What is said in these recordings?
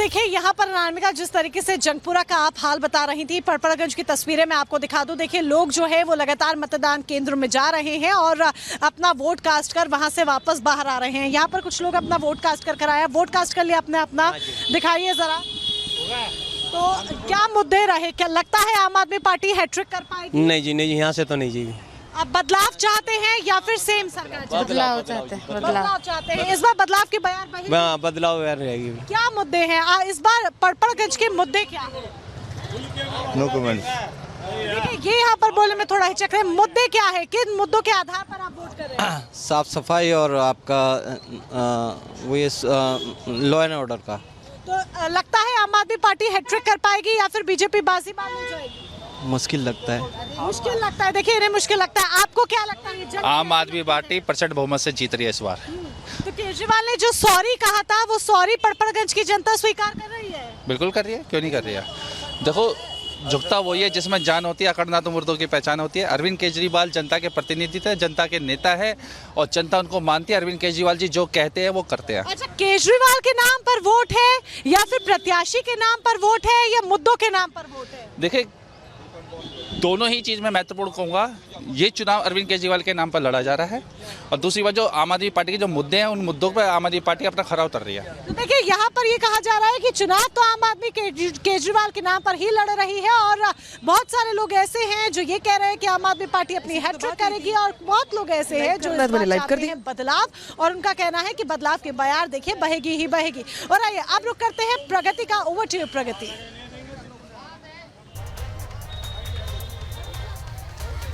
देखिए यहाँ पर अनामिका, जिस तरीके से जंगपुरा का आप हाल बता रही थी, परपड़गंज की तस्वीरें मैं आपको दिखा दूं। देखिए लोग जो है वो लगातार मतदान केंद्र में जा रहे हैं और अपना वोट कास्ट कर वहां से वापस बाहर आ रहे हैं। यहाँ पर कुछ लोग अपना वोट कास्ट कर आया, वोट कास्ट कर लिया अपने अपना, दिखाइए जरा। तो क्या मुद्दे रहे, क्या लगता है आम आदमी पार्टी हैट्रिक कर पाएगी? नहीं जी, नहीं जी, यहाँ से तो नहीं जी। अब बदलाव चाहते हैं या फिर सेम सरकार? बदलाव चाहते हैं। बदलाव चाहते हैं। इस बार बदलाव की बयान बहेगी? हाँ, बदलाव रहेगी। क्या मुद्दे हैं इस बार परपड़गंज के मुद्दे क्या हैं? No comment. देखिए ये यहाँ पर बोले में थोड़ा हिचक रहे, मुद्दे क्या है, किन मुद्दों के आधार पर आप वोट कर रहे हैं? साफ सफाई और आपका वो ये लॉ एंड ऑर्डर का। तो लगता है आम आदमी पार्टी हैट्रिक कर पाएगी या फिर बीजेपी बाजी मारने जाएगी? मुश्किल लगता है। मुश्किल लगता है। देखिए इन्हें मुश्किल लगता है, आपको क्या लगता है? आम आदमी पार्टी % बहुमत से जीत रही है इस बार। तो केजरीवाल ने जो सॉरी कहा था, वो सॉरी परपड़गंज की जनता स्वीकार कर रही है? बिल्कुल कर रही है, क्यों नहीं कर रही है। देखो, झुकता वही है जिसमें जान होती है, अकड़ना तो मुर्दों की पहचान होती है। अरविंद केजरीवाल जनता के प्रतिनिधि थे, जनता के नेता है और जनता उनको मानती है। अरविंद केजरीवाल जी जो कहते हैं वो करते हैं। अच्छा, केजरीवाल के नाम पर वोट है या फिर प्रत्याशी के नाम पर वोट है या मुद्दों के नाम पर वोट है? देखिए, दोनों ही चीज़ मैं महत्वपूर्ण कहूँगा। ये चुनाव अरविंद केजरीवाल के नाम पर लड़ा जा रहा है और दूसरी बात, जो आम आदमी पार्टी के जो मुद्दे हैं, उन मुद्दों पर आम आदमी पार्टी अपना खरा उतर रही है। तो देखिए यहाँ पर ये कहा जा रहा है कि चुनाव तो आम आदमी केजरीवाल के नाम पर ही लड़ रही है और बहुत सारे लोग ऐसे हैं जो ये कह रहे हैं कि आम आदमी पार्टी अपनी हैट्रिक करेगी और बहुत लोग ऐसे हैं जो चाहते हैं बदलाव और उनका कहना है कि बदलाव के बयार देखिए बहेगी ही बहेगी। और आइए अब रुक करते हैं प्रगति का। ओवर टू यू प्रगति।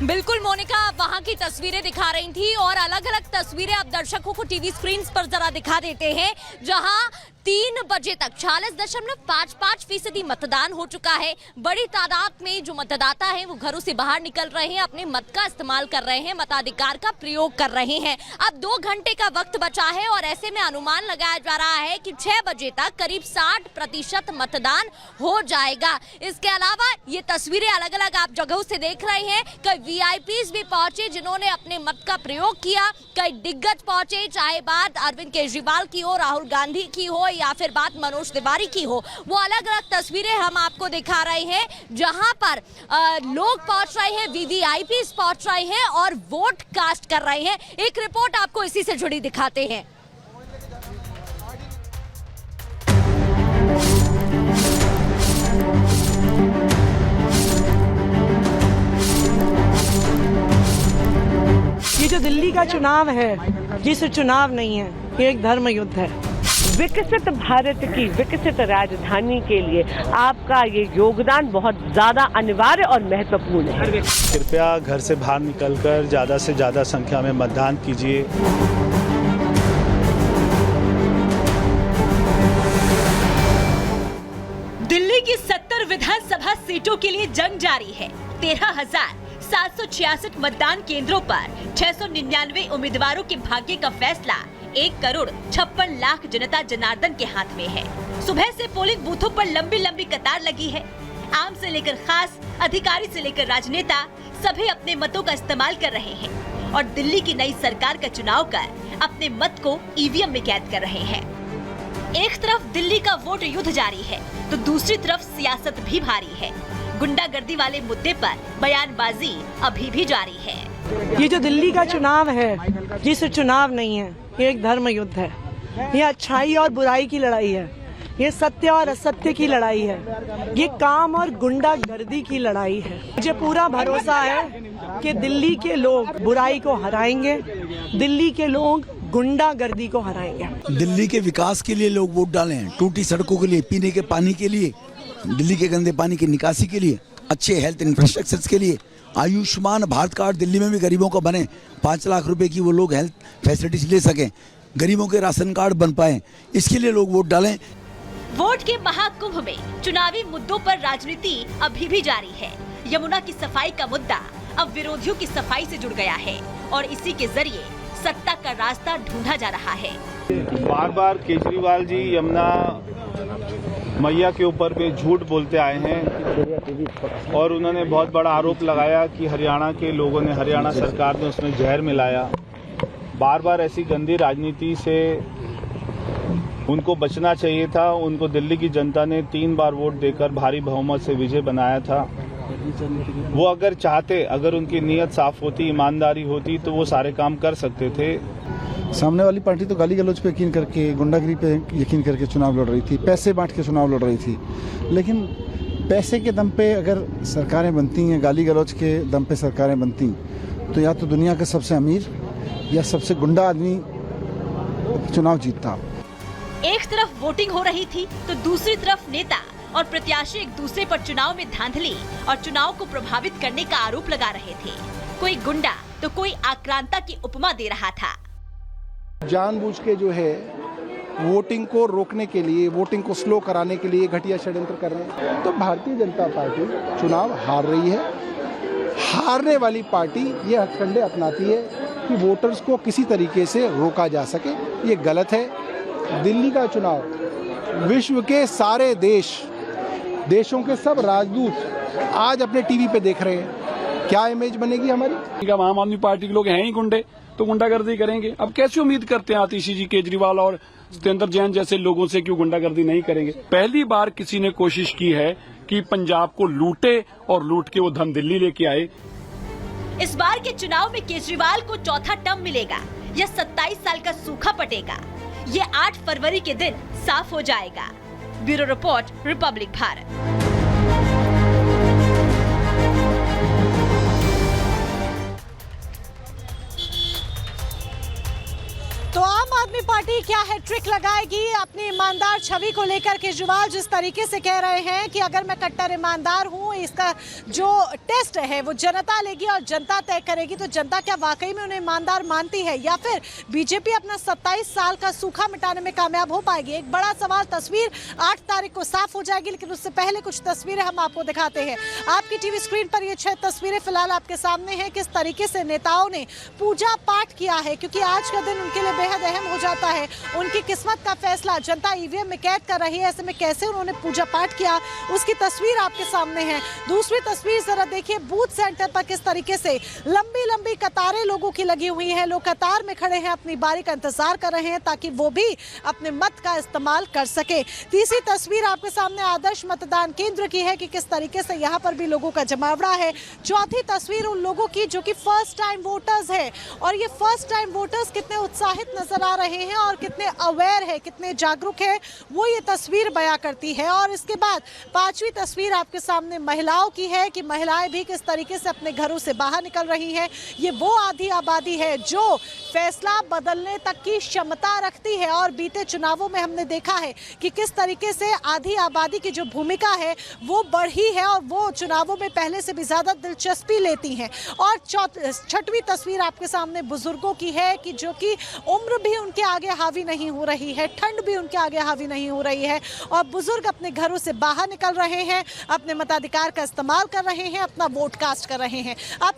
बिल्कुल मोनिका, आप वहां की तस्वीरें दिखा रही थी और अलग अलग तस्वीरें आप दर्शकों को टीवी स्क्रीन पर जरा दिखा देते हैं, जहां 3 बजे तक 46.55% मतदान हो चुका है। बड़ी तादाद में जो मतदाता हैं वो घरों से बाहर निकल रहे हैं, अपने मत का इस्तेमाल कर रहे हैं, मताधिकार का प्रयोग कर रहे हैं। अब 2 घंटे का वक्त बचा है और ऐसे में अनुमान लगाया जा रहा है कि 6 बजे तक करीब 60% मतदान हो जाएगा। इसके अलावा ये तस्वीरें अलग अलग आप जगहों से देख रहे हैं। कई VIPs भी पहुंचे जिन्होंने अपने मत का प्रयोग किया, कई दिग्गज पहुंचे, चाहे बात अरविंद केजरीवाल की हो, राहुल गांधी की हो या फिर बात मनोज तिवारी की हो। वो अलग अलग तस्वीरें हम आपको दिखा रहे हैं जहां पर लोग पहुंच रहे हैं, VVIPs पहुंच रहे हैं और वोट कास्ट कर रहे हैं। एक रिपोर्ट आपको इसी से जुड़ी दिखाते हैं। ये जो दिल्ली का चुनाव है, ये सिर्फ चुनाव नहीं है, ये एक धर्म युद्ध है। विकसित भारत की विकसित राजधानी के लिए आपका ये योगदान बहुत ज्यादा अनिवार्य और महत्वपूर्ण है। कृपया घर से बाहर निकलकर ज़्यादा से ज़्यादा संख्या में मतदान कीजिए। दिल्ली की 70 विधानसभा सीटों के लिए जंग जारी है। 13,766 मतदान केंद्रों पर 699 उम्मीदवारों के भाग्य का फैसला 1,56,00,000 जनता जनार्दन के हाथ में है। सुबह से पोलिंग बूथों पर लंबी लंबी कतार लगी है। आम से लेकर खास, अधिकारी से लेकर राजनेता सभी अपने मतों का इस्तेमाल कर रहे हैं और दिल्ली की नई सरकार का चुनाव कर अपने मत को EVM में कैद कर रहे हैं। एक तरफ दिल्ली का वोट युद्ध जारी है तो दूसरी तरफ सियासत भी भारी है। गुंडागर्दी वाले मुद्दे पर बयानबाजी अभी भी जारी है। ये जो दिल्ली का चुनाव है, ये सिर्फ चुनाव नहीं है, ये एक धर्म युद्ध है। ये अच्छाई और बुराई की लड़ाई है, ये सत्य और असत्य की लड़ाई है, ये काम और गुंडागर्दी की लड़ाई है। मुझे पूरा भरोसा है कि दिल्ली के लोग बुराई को हराएंगे, दिल्ली के लोग गुंडागर्दी को हराएंगे। दिल्ली के विकास के लिए लोग वोट डालें, टूटी सड़कों के लिए, पीने के पानी के लिए, दिल्ली के गंदे पानी की निकासी के लिए, अच्छे हेल्थ इंफ्रास्ट्रक्चर के लिए, आयुष्मान भारत कार्ड दिल्ली में भी गरीबों को बने, 5 लाख रुपए की वो लोग हेल्थ फैसिलिटीज ले सकें, गरीबों के राशन कार्ड बन पाए, इसके लिए लोग वोट डालें। वोट के महाकुंभ में चुनावी मुद्दों पर राजनीति अभी भी जारी है। यमुना की सफाई का मुद्दा अब विरोधियों की सफाई से जुड़ गया है और इसी के जरिए सत्ता का रास्ता ढूंढा जा रहा है। बार बार केजरीवाल जी यमुना मैया के ऊपर पे झूठ बोलते आए हैं और उन्होंने बहुत बड़ा आरोप लगाया कि हरियाणा के लोगों ने, हरियाणा सरकार ने उसमें जहर मिलाया। बार बार ऐसी गंदी राजनीति से उनको बचना चाहिए था। उनको दिल्ली की जनता ने 3 बार वोट देकर भारी बहुमत से विजय बनाया था। वो अगर चाहते, अगर उनकी नीयत साफ होती, ईमानदारी होती, तो वो सारे काम कर सकते थे। सामने वाली पार्टी तो गाली गलौज पे यकीन करके, गुंडागिरी पे यकीन करके चुनाव लड़ रही थी, पैसे बांट के चुनाव लड़ रही थी। लेकिन पैसे के दम पे अगर सरकारें बनती हैं, गाली गलौज के दम पे सरकारें बनती, तो या तो दुनिया का सबसे अमीर या सबसे गुंडा आदमी चुनाव जीतता। एक तरफ वोटिंग हो रही थी तो दूसरी तरफ नेता और प्रत्याशी एक दूसरे पर चुनाव में धांधली और चुनाव को प्रभावित करने का आरोप लगा रहे थे। कोई गुंडा तो कोई आक्रांता की उपमा दे रहा था। जानबूझ के जो है वोटिंग को रोकने के लिए, वोटिंग को स्लो कराने के लिए घटिया षड्यंत्र कर रहे हैं। तो भारतीय जनता पार्टी चुनाव हार रही है। हारने वाली पार्टी ये हथकंडे अपनाती है कि वोटर्स को किसी तरीके से रोका जा सके। ये गलत है। दिल्ली का चुनाव विश्व के सारे देशों के सब राजदूत आज अपने टीवी पे देख रहे हैं। क्या इमेज बनेगी हमारी? आम आदमी पार्टी के लोग हैं ही गुंडे, तो गुंडागर्दी करेंगे। अब कैसे उम्मीद करते हैं आतिशी जी, केजरीवाल और सत्येंद्र जैन जैसे लोगों से क्यों गुंडागर्दी नहीं करेंगे? पहली बार किसी ने कोशिश की है कि पंजाब को लूटे और लूट के वो धन दिल्ली लेके आए। इस बार के चुनाव में केजरीवाल को चौथा टर्म मिलेगा या 27 साल का सूखा पटेगा, ये 8 फरवरी के दिन साफ हो जाएगा। Bureau report, Republic Bharat. तो आम आदमी पार्टी क्या है ट्रिक लगाएगी अपनी ईमानदार छवि को लेकर? केजरीवाल जिस तरीके से कह रहे हैं कि अगर मैं कट्टर ईमानदार हूं, इसका जो टेस्ट है वो जनता लेगी और जनता तय करेगी, तो जनता क्या वाकई में उन्हें ईमानदार मानती है या फिर बीजेपी अपना 27 साल का सूखा मिटाने में कामयाब हो पाएगी? एक बड़ा सवाल। तस्वीर 8 तारीख को साफ हो जाएगी, लेकिन उससे पहले कुछ तस्वीरें हम आपको दिखाते हैं। आपकी टीवी स्क्रीन पर ये 6 तस्वीरें फिलहाल आपके सामने हैं। किस तरीके से नेताओं ने पूजा पाठ किया है, क्योंकि आज का दिन उनके लिए बेहद अहम हो जाता है। उनकी किस्मत का फैसला जनता ईवीएम में कैद कर रही है। ऐसे में कैसे उन्होंने पूजा पाठ किया, उसकी तस्वीर आपके सामने है। दूसरी तस्वीर जरा देखिए, बूथ सेंटर पर किस तरीके से लंबी लंबी कतारें लोगों की लगी हुई है। लोग कतार में खड़े हैं, अपनी बारी का इंतजार कर रहे हैं ताकि वो भी अपने मत का इस्तेमाल कर सके। तीसरी तस्वीर आपके सामने आदर्श मतदान केंद्र की है कि किस तरीके से यहाँ पर भी लोगों का जमावड़ा है। चौथी तस्वीर उन लोगों की जो कि फर्स्ट टाइम वोटर्स है, और ये फर्स्ट टाइम वोटर्स कितने उत्साहित नजर आ रहे हैं और कितने अवेयर है, कितने जागरूक है, वो ये तस्वीर बयां करती है। और इसके बाद 5वीं तस्वीर आपके सामने महिलाओं की है कि महिलाएं भी किस तरीके से अपने घरों से बाहर निकल रही हैं। ये वो आधी आबादी है जो फैसला बदलने तक की क्षमता रखती है, और बीते चुनावों में हमने देखा है कि किस तरीके से आधी आबादी की जो भूमिका है वो बढ़ी है और वो चुनावों में पहले से भी ज्यादा दिलचस्पी लेती हैं। और 6वीं तस्वीर आपके सामने बुजुर्गों की है कि जो कि उम्र भी उनके आगे हावी नहीं हो रही है, ठंड भी उनके आगे हावी नहीं हो रही है, और बुजुर्ग अपने घरों से बाहर निकल रहे हैं, अपने मताधिकार का इस्तेमाल कर रहे हैं, अपना वोट कास्ट कर रहे हैं। आप